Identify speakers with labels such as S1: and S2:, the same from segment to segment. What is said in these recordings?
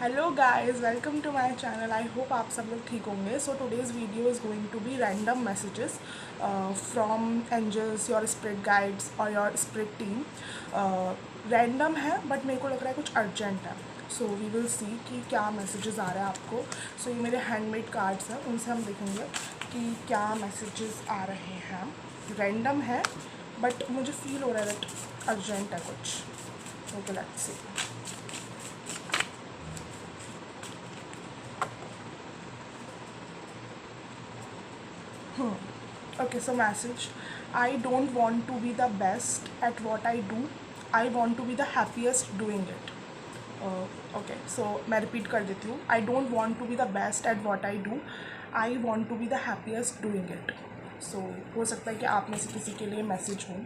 S1: Hello guys, welcome to my channel. I hope आप सब लोग ठीक होंगे। So today's video is going to be random messages from angels, your spirit guides और your spirit team. Random है but मेरे को लग रहा है कुछ अर्जेंट है। सो वी विल सी कि क्या मैसेजेस आ रहे हैं आपको। सो ये मेरे हैंडमेड कार्ड्स हैं, उनसे हम देखेंगे कि क्या मैसेजेस आ रहे हैं। रैंडम है बट मुझे फील हो रहा है दैट अर्जेंट है कुछ। Okay, let's see. Okay, so message. I don't want to be the best at what I do. I want to be the happiest doing it. Okay, so मैं repeat कर देती हूँ। I don't want to be the best at what I do, I want to be the happiest doing it. So हो सकता है कि आप में से किसी के लिए मैसेज हो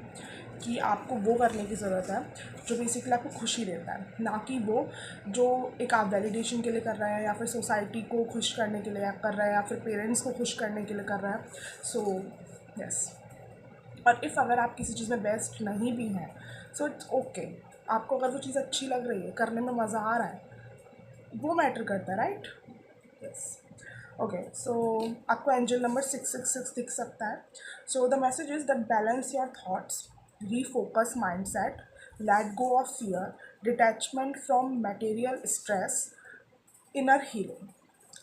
S1: कि आपको वो करने की ज़रूरत है जो बेसिकली आपको खुशी देता है, ना कि वो जो एक आप वैलिडेशन के लिए कर रहे हैं या फिर सोसाइटी को खुश करने के लिए कर रहे हैं या फिर पेरेंट्स को खुश करने के लिए कर रहे हैं। सो यस, और इफ़ अगर आप किसी चीज़ में बेस्ट नहीं भी हैं, सो इट्स ओके। आपको अगर वो चीज़ अच्छी लग रही है, करने में मज़ा आ रहा है, वो मैटर करता है, राइट? यस। ओके, सो आपको एंजल नंबर 666 दिख सकता है। So the message is that balance your thoughts, refocus mindset, let go of fear, detachment from material stress, inner healing.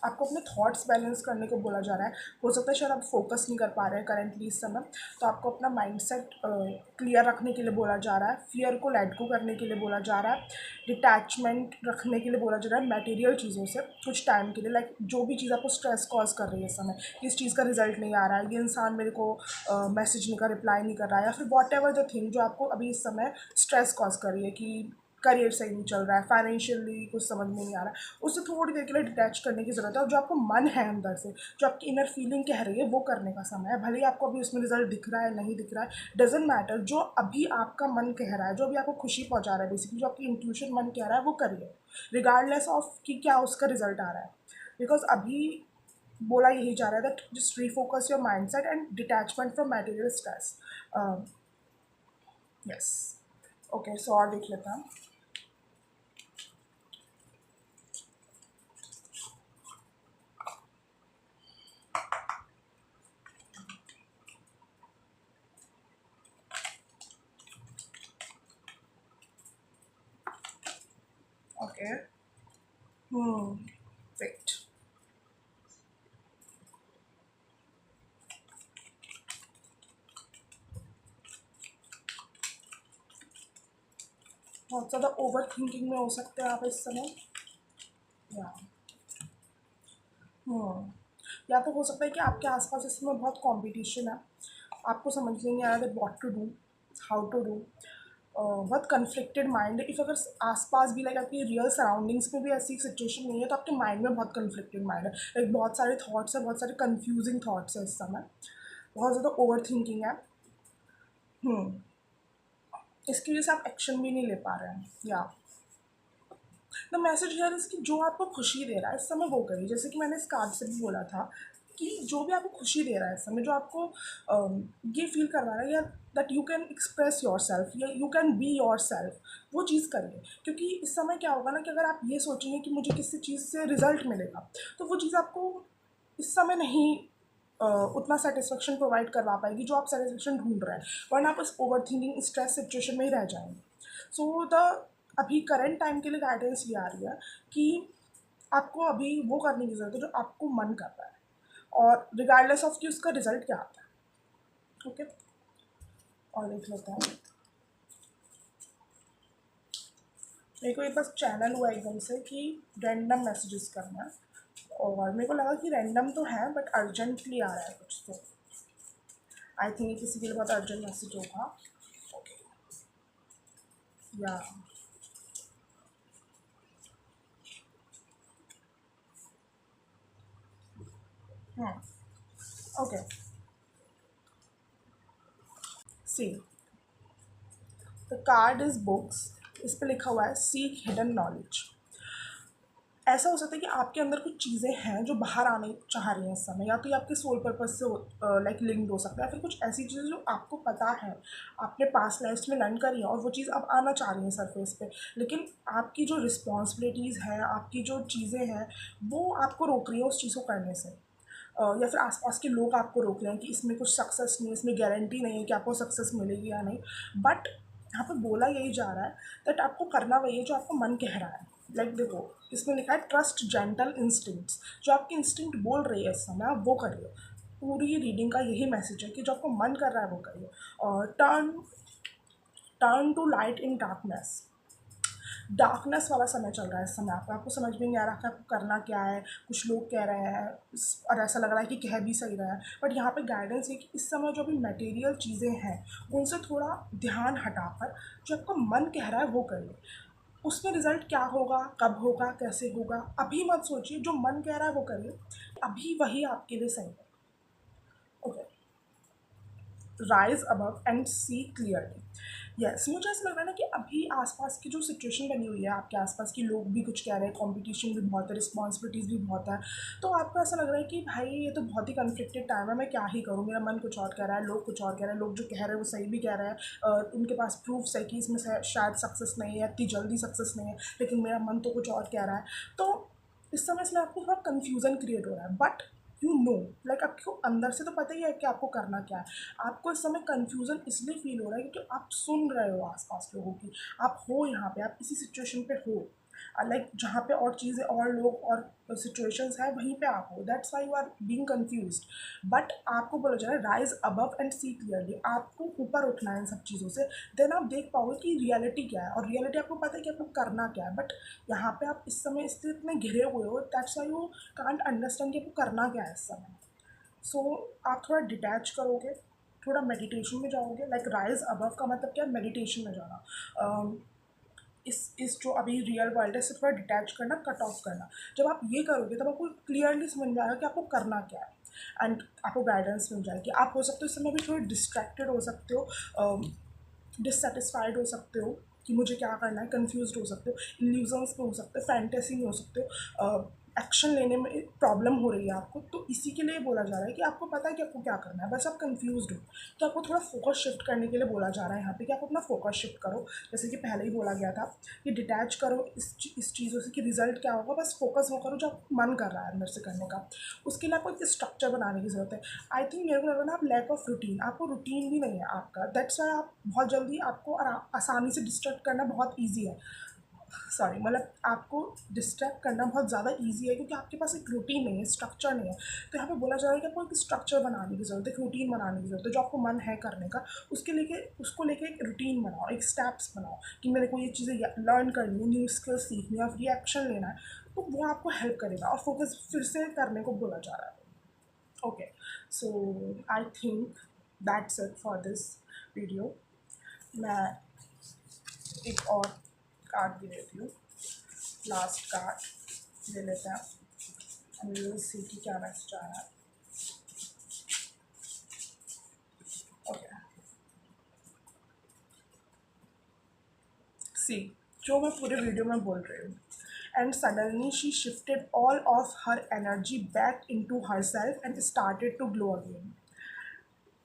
S1: आपको अपने थॉट्स बैलेंस करने को बोला जा रहा है। हो सकता है शायद आप फोकस नहीं कर पा रहे हैं करेंटली इस समय, तो आपको अपना माइंडसेट क्लियर रखने के लिए बोला जा रहा है। फियर को लेट गो करने के लिए बोला जा रहा है। डिटैचमेंट रखने के लिए बोला जा रहा है मटेरियल चीज़ों से कुछ टाइम के लिए। लाइक जो भी चीज़ आपको स्ट्रेस कॉज कर रही है इस समय, इस चीज़ का रिजल्ट नहीं आ रहा है, ये इंसान मेरे को मैसेज नहीं का रिप्लाई नहीं कर रहा है, या फिर वॉट एवर द थिंग जो आपको अभी इस समय स्ट्रेस कॉज कर रही है कि करियर सही नहीं चल रहा है, फाइनेंशियली कुछ समझ में नहीं आ रहा है, उससे थोड़ी देर के लिए डिटैच करने की ज़रूरत है। और जो आपको मन है अंदर से, जो आपकी इनर फीलिंग कह रही है, वो करने का समय है। भले ही आपको अभी उसमें रिजल्ट दिख रहा है नहीं दिख रहा है, डजेंट मैटर। जो अभी आपका मन कह रहा है, जो अभी आपको खुशी पहुंचा रहा है, बेसिकली जो आपकी इंट्यूशन मन कह रहा है, वो करिए, रिगार्डलेस ऑफ कि क्या उसका रिजल्ट आ रहा है। बिकॉज अभी बोला यही जा रहा है that just refocus your mindset and detachment from material stress. Yes. Okay, so और देख लेता हूँ। Okay, wait. बहुत ज़्यादा ओवर थिंकिंग में हो सकते हैं आप इस समय। या हम्म या तो हो सकता है कि आपके आसपास इस समय बहुत कंपटीशन है, आपको समझ में नहीं आ रहा that what to do, how to do. बहुत कन्फ्लिक्टेड माइंड है। इफ़ अगर आसपास भी लाइक आपकी रियल सराउंडिंग्स में भी ऐसी सिचुएशन नहीं है, तो आपके माइंड में बहुत कन्फ्लिक्टेड माइंड है। लाइक बहुत सारे थॉट्स है, बहुत सारे कन्फ्यूजिंग थॉट्स है इस समय, बहुत ज़्यादा ओवर थिंकिंग है। हम्म इसकी वजह से आप एक्शन भी नहीं ले पा रहे हैं। या द मैसेज हियर इज कि जो आपको खुशी दे रहा है इस समय वो करिए। जैसे कि मैंने इस कार्ड से भी बोला था कि जो भी आपको खुशी दे रहा है इस समय, जो आपको ये फील करवा रहा है या that you can express yourself या you can be yourself, वो चीज़ करिए। क्योंकि इस समय क्या होगा ना कि अगर आप ये सोचेंगे कि मुझे किसी चीज़ से रिजल्ट मिलेगा, तो वो चीज़ आपको इस समय नहीं उतना सेटिस्फेक्शन प्रोवाइड करवा पाएगी जो आप सेटिस्फेक्शन ढूंढ रहे हैं, वरना आप उस ओवर थिंकिंग स्ट्रेस सिचुएशन में ही रह जाएंगे। सो द अभी करंट टाइम के लिए गाइडेंस ये आ रही है कि आपको अभी वो करने की ज़रूरत है जो आपको मन कर रहा है, और रिगार्डलेस ऑफ कि उसका रिजल्ट क्या आता है। ओके, और देख लेते हैं। मेरे को एक बस चैनल हुआ एकदम से कि रैंडम मैसेजेस करना है, और मेरे को लगा कि रैंडम तो है बट अर्जेंटली आ रहा है कुछ, तो आई थिंक किसी के लिए बहुत अर्जेंट मैसेज होगा। ओके, या okay, see the card is books. इस पे लिखा हुआ है सीक हिडन नॉलेज। ऐसा हो सकता है कि आपके अंदर कुछ चीज़ें हैं जो बाहर आने चाह रही हैं इस समय, या तो ये आपके सोल पर्पज से लाइक लिंक्ड हो सकता है, फिर कुछ ऐसी चीज़ें जो आपको पता है, आपने पास्ट लाइफ में लर्न करी है और वो चीज़ अब आना चाह रही है सरफेस पे, लेकिन आपकी जो रिस्पॉन्सिबिलिटीज़ हैं, आपकी जो चीज़ें हैं, वो आपको रोक रही है उस चीज़ को करने से। या फिर आसपास के लोग आपको रोक रहे हैं कि इसमें कुछ सक्सेस नहीं है, इसमें गारंटी नहीं है कि आपको सक्सेस मिलेगी या नहीं। बट यहाँ पे बोला यही जा रहा है दैट आपको करना वही है जो आपको मन कह रहा है। लाइक देखो, इसमें लिखा है ट्रस्ट जेंटल इंस्टिंक्ट्स। जो आपकी इंस्टिंक्ट बोल रही है इस समय, आप वो करिए। पूरी रीडिंग का यही मैसेज है कि जो आपको मन कर रहा है वो करिए। और turn turn to light in darkness. Darkness वाला समय चल रहा है इस समय, आपको समझ में नहीं आ रहा कि आपको करना क्या है। कुछ लोग कह रहे हैं और ऐसा लग रहा है कि कह भी सही रहा है, बट यहाँ पे गाइडेंस है कि इस समय जो भी मटेरियल चीज़ें हैं उनसे थोड़ा ध्यान हटाकर जो आपका मन कह रहा है वो करिए। उसमें रिजल्ट क्या होगा, कब होगा, कैसे होगा, अभी मत सोचिए। जो मन कह रहा है वो करिए, अभी वही आपके लिए सही है। Okay, rise above and see clearly. Yes, मुझे ऐसा लग रहा है ना कि अभी आसपास की जो सिचुएशन बनी हुई है, आपके आसपास के लोग भी कुछ कह रहे हैं, कंपटीशन भी बहुत है, रिस्पॉन्सिबिलिटीज़ भी बहुत है, तो आपको ऐसा लग रहा है कि भाई ये तो बहुत ही कन्फ्लिक्टेड टाइम है, मैं क्या ही करूँ, मेरा मन कुछ और कह रहा है, लोग कुछ और कह रहे हैं, लोग जो कह रहे हैं वो सही भी कह रहे हैं, उनके पास प्रूफ्स है कि इसमें शायद सक्सेस नहीं है, इतनी जल्दी सक्सेस नहीं है, लेकिन मेरा मन तो कुछ और कह रहा है। तो इस समय इसलिए आपको थोड़ा कन्फ्यूज़न क्रिएट हो रहा है, बट यू नो, लाइक आपको अंदर से तो पता ही है कि आपको करना क्या है। आपको इस समय कन्फ्यूज़न इसलिए फील हो रहा है क्योंकि आप सुन रहे हो आसपास लोगों की, आप हो यहाँ पे, आप इसी सिचुएशन पे हो, लाइक जहाँ पे और चीज़ें और लोग और सिचुएशंस हैं वहीं पे आप हो, that's why you are being confused. But आपको बोला जा रहा है rise above and see clearly. आपको ऊपर उठना है इन सब चीज़ों से, देन आप देख पाओगे कि रियलिटी क्या है, और रियलिटी आपको पता है कि आपको करना क्या है। बट यहाँ पे आप इस समय स्थिति में घिरे हुए हो, that's why you can't understand कि आपको करना क्या है इस समय। सो आप थोड़ा डिटैच करोगे, थोड़ा मेडिटेशन में जाओगे। लाइक राइज अबव का मतलब क्या है, मेडिटेशन में जाना। इस जो अभी रियल वर्ल्ड है इससे थोड़ा डिटैच करना, कट ऑफ करना। जब आप ये करोगे तब आपको क्लियरली समझ में आएगा कि आपको करना क्या है, एंड आपको गाइडेंस मिल जाएगी। आप हो सकते हो इस समय भी थोड़े डिस्ट्रैक्टेड हो सकते हो, डिससेटिस्फाइड हो सकते हो कि मुझे क्या करना है, कंफ्यूज हो सकते हो, इल्यूजन्स में हो सकते हो, फैंटेसी में हो सकते हो, एक्शन लेने में प्रॉब्लम हो रही है आपको। तो इसी के लिए बोला जा रहा है कि आपको पता है कि आपको क्या करना है, बस आप कंफ्यूज हो। तो आपको थोड़ा फोकस शिफ्ट करने के लिए बोला जा रहा है यहाँ पे कि आप अपना फोकस शिफ्ट करो। जैसे कि पहले ही बोला गया था कि डिटैच करो इस चीज़ों से कि रिजल्ट क्या होगा, बस फोकस वो करो जो आपको मन कर रहा है अंदर से करने का। उसके लिए आपको एक स्ट्रक्चर बनाने की ज़रूरत है। आई थिंक मेरे को लग रहा है ना, आप लैक ऑफ रूटीन, आपको रूटीन भी नहीं है आपका, दैट्स वाई आप बहुत जल्दी, आपको आसानी से डिस्ट्रैक्ट करना बहुत ईजी है। सॉरी, मतलब आपको डिस्ट्रैक्ट करना बहुत ज़्यादा ईजी है क्योंकि आपके पास एक रूटीन नहीं है, स्ट्रक्चर नहीं है। तो यहाँ पे बोला जा रहा है कि आपको एक स्ट्रक्चर बनाने की ज़रूरत है, एक रूटीन बनाने की ज़रूरत है। जो आपको मन है करने का उसको लेके एक रूटीन बनाओ, एक स्टेप्स बनाओ कि मेरे को ये चीज़ें लर्न करनी है, न्यू स्किल्स सीखनी है और ये एक्शन लेना है। तो वो आपको हेल्प करेगा, और फोकस फिर से करने को बोला जा रहा है। Okay, so I think that's it for this video. मैं एक और कार्ड भी देती हूँ, लास्ट कार्ड ले लेते हैं, एंड वी विल सी कि क्या मैसेज आ रहा है। ओके, सी, जो मैं पूरे वीडियो में बोल रही हूँ, and suddenly she shifted all of her energy back into herself and started to glow again.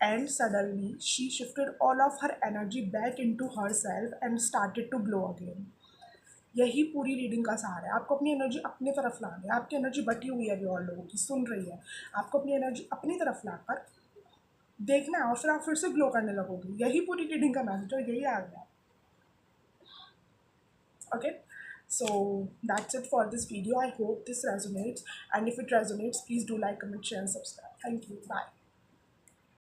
S1: And suddenly she shifted all of her energy back into herself and started to glow again. यही पूरी reading का सहारा है। आपको अपनी energy अपनी तरफ लानी है। आपकी एनर्जी बटी हुई है अभी और लोगों की, सुन रही है। आपको अपनी एनर्जी अपनी तरफ लाकर देखना है और फिर आप फिर से ग्लो करने लगोगे। यही पूरी रीडिंग का मैसेज है, यही आ गया। Okay, so that's it for this video. I hope this resonates, and if it resonates, please do like, comment, share and subscribe. Thank you. Bye.